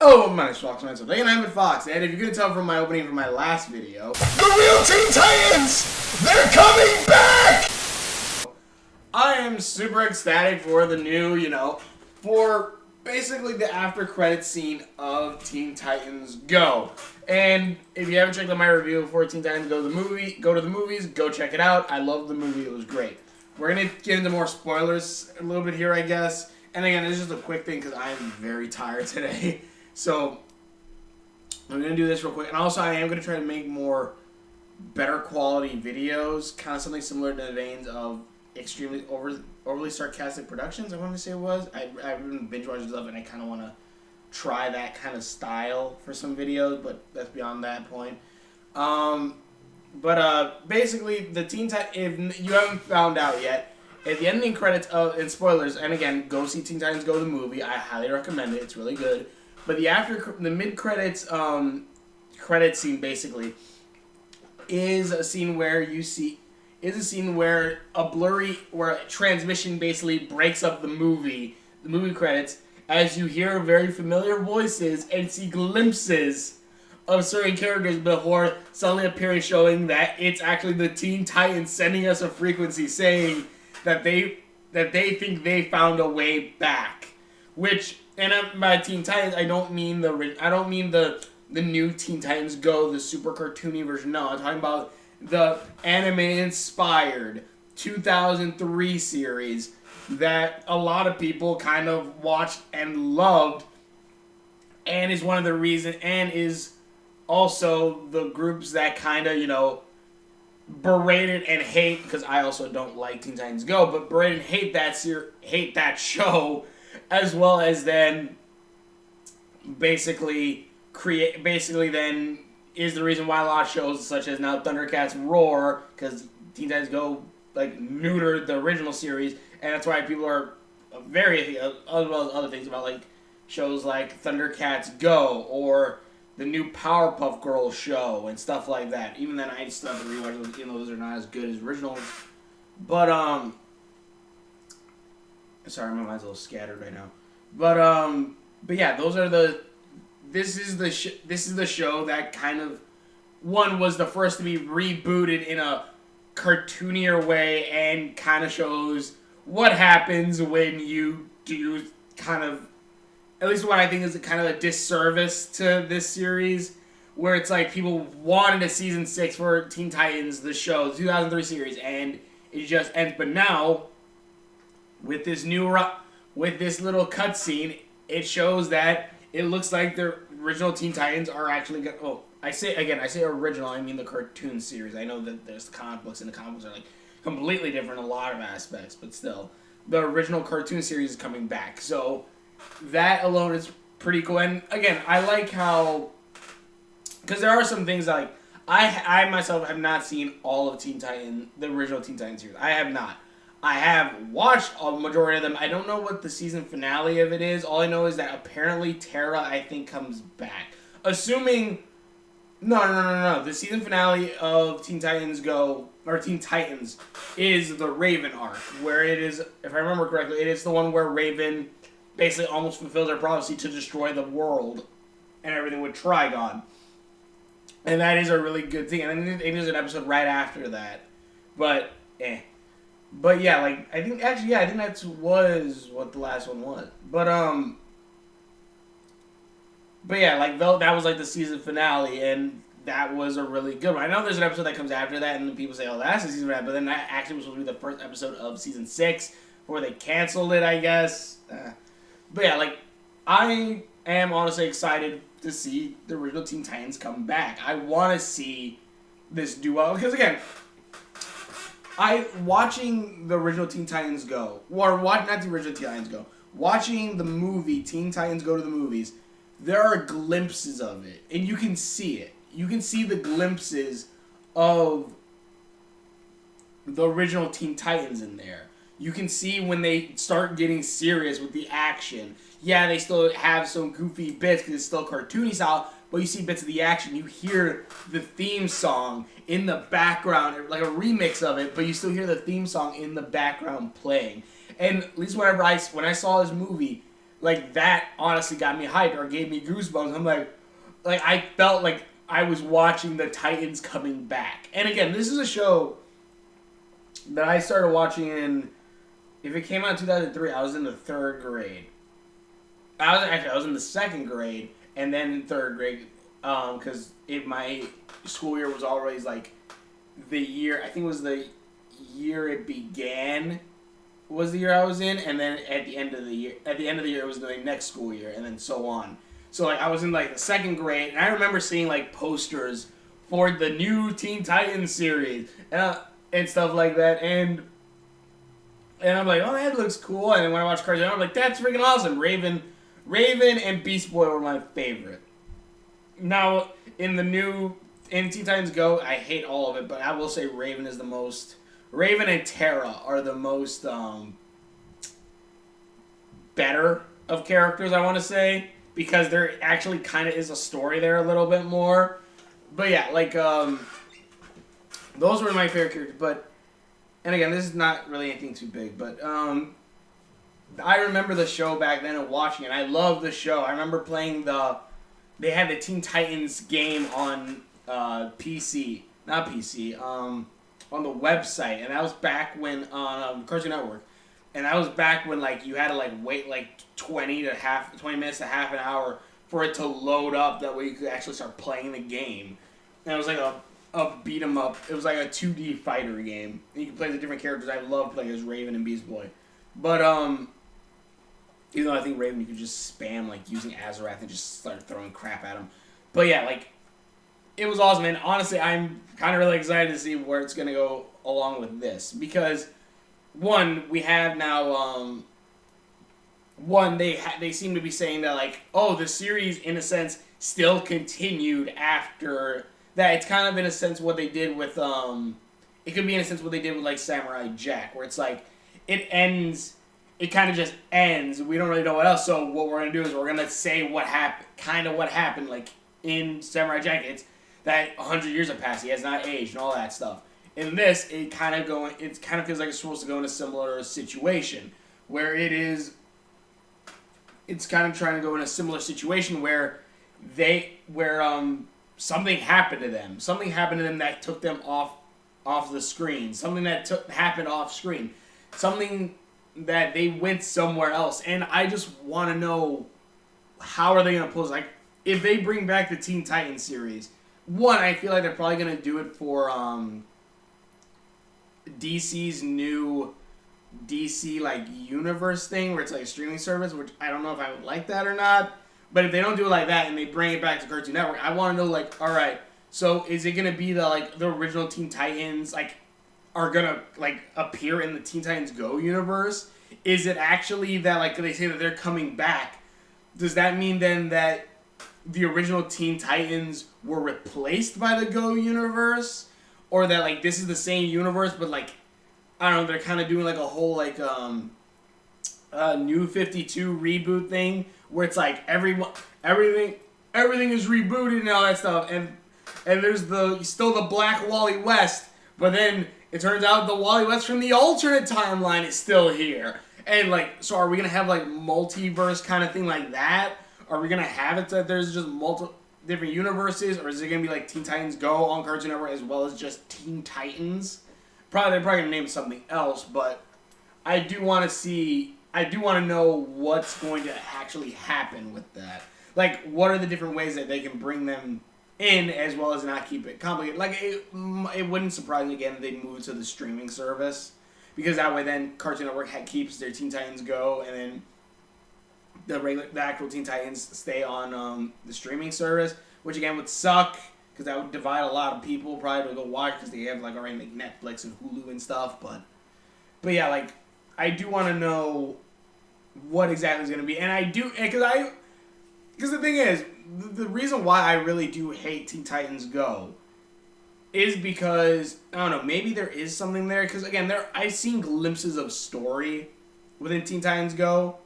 Oh, my name's Fox Manson. Today I'm with Fox, and if you couldn't tell from my opening from my last video, the real Teen Titans! They're coming back! I am super ecstatic for the new, for basically the after credits scene of Teen Titans Go. And if you haven't checked out my review for Teen Titans Go to the movies, go check it out. I love the movie, it was great. We're going to get into more spoilers a little bit here, I guess. And again, this is just a quick thing because I am very tired today. So, I'm going to do this real quick. And also, I am going to try to make more better quality videos. Kind of something similar to the veins of extremely overly sarcastic productions, I want to say it was. I've been binge watching stuff, and I kind of want to try that kind of style for some videos, but that's beyond that point. Basically, the Teen Titans, if you haven't found out yet, at the ending credits and spoilers, and again, go see Teen Titans Go the movie. I highly recommend it. It's really good. But the mid credits credit scene basically is a scene where where a transmission basically breaks up the movie credits, as you hear very familiar voices and see glimpses of certain characters before suddenly appearing, showing that it's actually the Teen Titans sending us a frequency saying that they think they found a way back. Which, and by Teen Titans, I don't mean the new Teen Titans Go, the super cartoony version. No, I'm talking about the anime-inspired 2003 series that a lot of people kind of watched and loved, and is one of the reasons, and is also the groups that kind of, berated and hate, because I also don't like Teen Titans Go, but berate and hate that show, as well as then basically then is the reason why a lot of shows such as now Thundercats roar, because Teen Titans Go neutered the original series, and that's why people are very, as well as other things about shows like Thundercats Go or the new Powerpuff Girls show and stuff like that. Even then, I still have to rewatch those, even though those are not as good as originals. But sorry, my mind's a little scattered right now. But yeah, those are the. This is the show that kind of was the first to be rebooted in a cartoonier way and kind of shows what happens when you do kind of, at least what I think is kind of a disservice to this series, where it's like people wanted a season 6 for Teen Titans, the show, the 2003 series, and it just ends. But now, with this little cutscene, it shows that it looks like the original Teen Titans are actually good. Oh, I say original, I mean the cartoon series. I know that there's the comic books, and the comic books are completely different in a lot of aspects, but still, the original cartoon series is coming back. So that alone is pretty cool. And again, I like how, because there are some things I myself have not seen all of the original Teen Titans series. I have not. I have watched a majority of them. I don't know what the season finale of it is. All I know is that apparently Terra, I think, comes back. Assuming... No. The season finale of Teen Titans Go, or Teen Titans, is the Raven arc, where it is, if I remember correctly, it is the one where Raven basically almost fulfills her prophecy to destroy the world and everything with Trigon. And that is a really good thing. And then there's an episode right after that. But yeah, I think that was what the last one was. But yeah, that was the season finale, and that was a really good one. I know there's an episode that comes after that, and then people say, oh, that's the season finale, but then that actually was supposed to be the first episode of season 6, before they canceled it, I guess. But yeah, I am honestly excited to see the original Teen Titans come back. I want to see this duo, because again, watching the original Teen Titans Go, not the original Teen Titans Go, watching the movie Teen Titans Go to the movies, there are glimpses of it, and you can see it. You can see the glimpses of the original Teen Titans in there. You can see when they start getting serious with the action. Yeah, they still have some goofy bits because it's still cartoony style, but you see bits of the action. You hear the theme song in the background, like a remix of it, but you still hear the theme song in the background playing. And at least when I saw this movie, like that honestly got me hyped or gave me goosebumps. I'm like I felt like I was watching the Titans coming back. And again, this is a show that I started watching in, if it came out in 2003, I was in the 3rd grade. I was in the 2nd grade and then 3rd grade, because my school year was always like the year, I think it was the year it began was the year I was in, and then at the end of the year it was the next school year, and then so on. So like I was in like the 2nd grade, and I remember seeing like posters for the new Teen Titans series and stuff like that, and I'm like, oh, that looks cool. And then when I watched cartoon, I'm like, that's freaking awesome. Raven and Beast Boy were my favorite. Now in Teen Titans Go, I hate all of it, but I will say Raven and Terra are the most better of characters, I want to say, because there actually kind of is a story there a little bit more. But yeah, like those were my favorite characters. But, and again, this is not really anything too big, but I remember the show back then and watching it. I loved the show. I remember playing they had the Teen Titans game on PC, not PC, on the website, and that was back when on Cartoon Network, and that was back when like you had to like wait like 20 minutes to half an hour for it to load up. That way you could actually start playing the game, and it was like a beat 'em up. It was like a 2D fighter game. And you could play the different characters. I loved playing as Raven and Beast Boy, but even though I think Raven you could just spam like using Azarath and just start throwing crap at him, but yeah, like. It was awesome, and honestly, I'm kind of really excited to see where it's going to go along with this. Because, one, we have now, they seem to be saying that, like, oh, the series, in a sense, still continued after that. It's kind of, in a sense, what they did with, it could be, in a sense, what they did with, like, Samurai Jack, where it's like, it kind of just ends. We don't really know what else, so what we're going to do is we're going to say what happened, like, in Samurai Jack. It's that 100 years have passed, he has not aged, and all that stuff. In this, it kind of feels like it's supposed to go in a similar situation, where it's kind of trying to go in a similar situation where something happened to them. Something happened to them that took them off the screen. Something that happened off screen. Something that they went somewhere else. And I just want to know, how are they going to pull this? Like, if they bring back the Teen Titans series, one, I feel like they're probably going to do it for DC's new DC like universe thing, where it's like a streaming service, which I don't know if I would like that or not. But if they don't do it like that and they bring it back to Cartoon Network, I want to know, like, all right, so is it going to be the original Teen Titans like are going to like appear in the Teen Titans Go universe? Is it actually that, like, they say that they're coming back? Does that mean then that the original Teen Titans were replaced by the Go universe, or that like this is the same universe, but like I don't know, they're kind of doing like a whole like New 52 reboot thing where it's like everything is rebooted and all that stuff, and there's still the Black Wally West, but then it turns out the Wally West from the alternate timeline is still here, and like, so are we gonna have like multiverse kind of thing like that? Are we going to have it that there's just multiple different universes, or is it going to be like Teen Titans Go on Cartoon Network as well as just Teen Titans? They're probably going to name it something else, but I do want to know what's going to actually happen with that. Like, what are the different ways that they can bring them in as well as not keep it complicated? Like, it wouldn't surprise me again if they move to the streaming service, because that way then Cartoon Network keeps their Teen Titans Go, and then the actual Teen Titans stay on the streaming service, which again would suck because that would divide a lot of people probably to go watch because they have like already like Netflix and Hulu and stuff. But yeah, like I do want to know what exactly is going to be, and I do because the thing is the reason why I really do hate Teen Titans Go is because I don't know, maybe there is something there, because again I've seen glimpses of story within Teen Titans Go.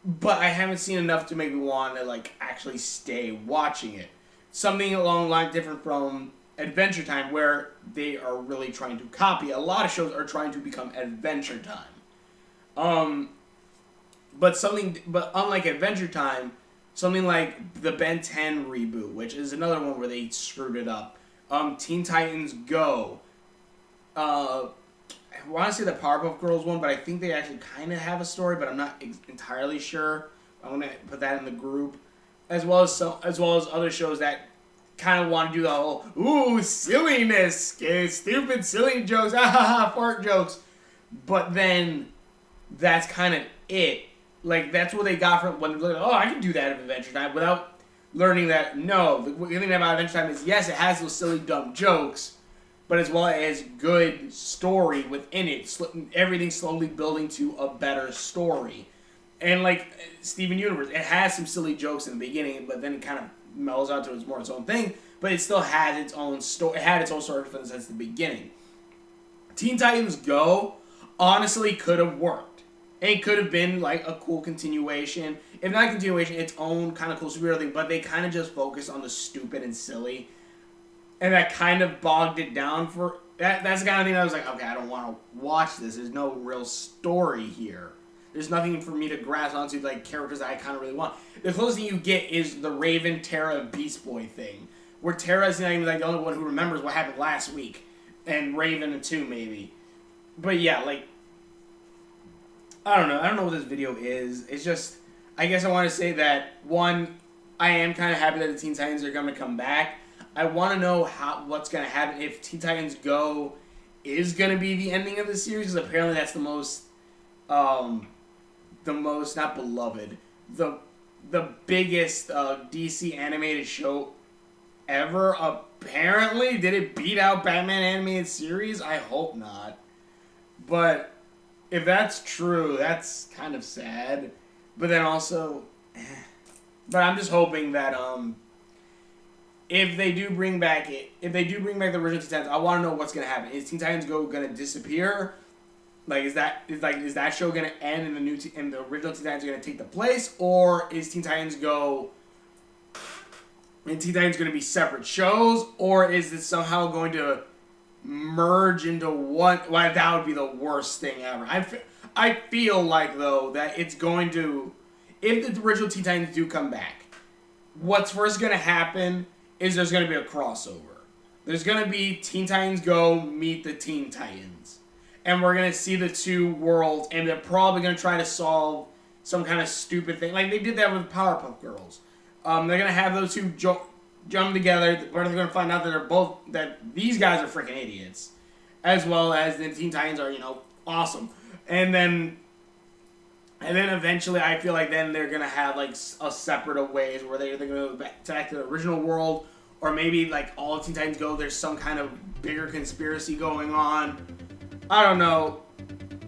But I haven't seen enough to make me want to like actually stay watching it. Something along the line different from Adventure Time, where they are really trying to copy. A lot of shows are trying to become Adventure Time. But unlike Adventure Time, something like the Ben 10 reboot, which is another one where they screwed it up. Teen Titans Go. I want to say the Powerpuff Girls one, but I think they actually kind of have a story, but I'm not entirely sure. I'm gonna put that in the group, as well as other shows that kind of want to do the whole silliness, stupid silly jokes, fart jokes, but then that's kind of it. Like that's what they got from when they're like, I can do that in Adventure Time without learning that no, the thing about Adventure Time is yes, it has those silly dumb jokes, but as well as good story within it, everything slowly building to a better story. And like Steven Universe, it has some silly jokes in the beginning, but then it kind of mellows out to its own thing. But it still had its own story. It had its own story since the beginning. Teen Titans Go honestly could have worked. It could have been like a cool continuation, if not a continuation, its own kind of cool superhero thing. But they kind of just focused on the stupid and silly, and that kind of bogged it down for that. That's the kind of thing that I was like, okay, I don't want to watch this. There's no real story here. There's nothing for me to grasp onto, like, characters that I kind of really want. The closest thing you get is the Raven, Tara, Beast Boy thing. Where Tara's not even, like, the only one who remembers what happened last week. And Raven, too, maybe. But, yeah, like, I don't know. I don't know what this video is. It's just, I guess I want to say that, one, I am kind of happy that the Teen Titans are going to come back. I want to know what's going to happen if Teen Titans Go is going to be the ending of the series. Because apparently that's the most not beloved, the biggest DC animated show ever. Apparently, did it beat out Batman animated series? I hope not. But if that's true, that's kind of sad. But then also, but I'm just hoping that if they do bring back the original Teen Titans, I want to know what's gonna happen. Is Teen Titans Go gonna disappear? Like, is that show gonna end and the original Teen Titans are gonna take the place, or is Teen Titans Go and Teen Titans gonna be separate shows, or is it somehow going to merge into one? Well, that would be the worst thing ever. I feel like though that it's going to, if the original Teen Titans do come back, what's first gonna happen is there's gonna be a crossover. There's gonna be Teen Titans Go meet the Teen Titans. And we're going to see the two worlds, and they're probably going to try to solve some kind of stupid thing. Like they did that with Powerpuff Girls. They're going to have those two jump together, where they're going to find out that these guys are freaking idiots. As well as the Teen Titans are, awesome. And then eventually I feel like then they're going to have like a separate of ways where they're going to go back to the original world, or maybe like all of Teen Titans Go, there's some kind of bigger conspiracy going on. I don't know.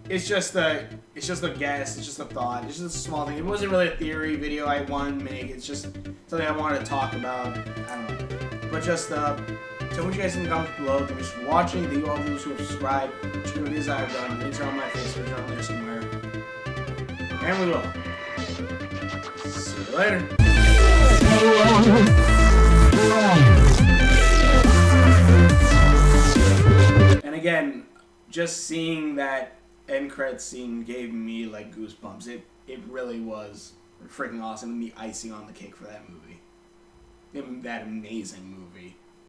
It's just a guess. It's just a thought. It's just a small thing. It wasn't really a theory video I wanted to make. It's just something I wanted to talk about. I don't know. But just tell me what you guys think in the comments below. Thanks for watching. Thank you all those who have subscribed. Check out these I've done. Links are on my face. Links are on there somewhere. And we will. See you later. And again, just seeing that end credit scene gave me like goosebumps. It really was freaking awesome, and the icing on the cake for that movie. That amazing movie.